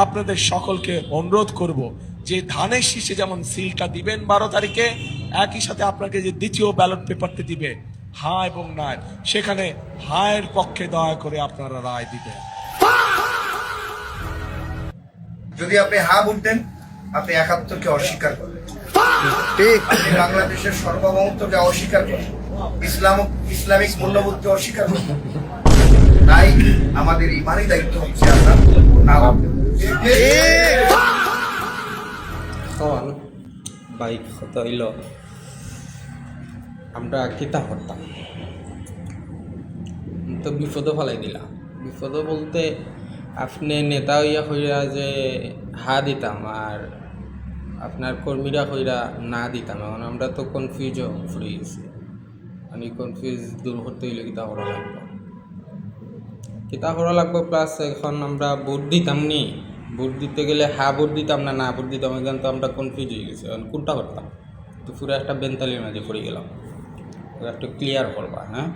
আপনাদের সকলকে অনুরোধ করব যে ধানের শীষে যেমন সিলটা দিবেন 12 তারিখে, একই সাথে আপনাকে যে দ্বিতীয় ব্যালট পেপারটি দিবে হ্যাঁ এবং না, সেখানে হায়ের পক্ষে দয়া করে আপনারা রায় দিবেন। যদি আপনি হা ভোট দেন, আপনি 71কে অস্বীকার করবেন, আপনি বাংলাদেশের সার্বভৌমত্বকে অস্বীকার করবেন, ইসলামিক মূল্যবোধকে অস্বীকার করবেন। তাই আমাদের ইমানি দায়িত্ব হচ্ছে আমরা না ভোট দেব। এখন বাইক হতে হইল আমরা কিতা করতাম, তো বিপদও ফেলাই দিলাম। বিপদ বলতে আপনি নেতা হইয়া কইরা যে হা দিতাম আর আপনার কর্মীরা কইরা না দিতাম, এখন আমরা তো কনফিউজ ফুরে গেছি। আমি কনফিউজ দূর করতে হইলে কিতা করা লাগবে, কিতা করা লাগবে। প্লাস এখন আমরা ভোট দিতাম নি, ভোট দিতে গেলে হা ভোট দিতাম না না ভোট দিতাম, এখান তো আমরা কনফিউজ হয়ে গেছি। এখন কোনটা করতাম, তো পুরো একটা বেন্তালির মাঝে পড়ে গেলাম। একটু ক্লিয়ার করবা। হ্যাঁ।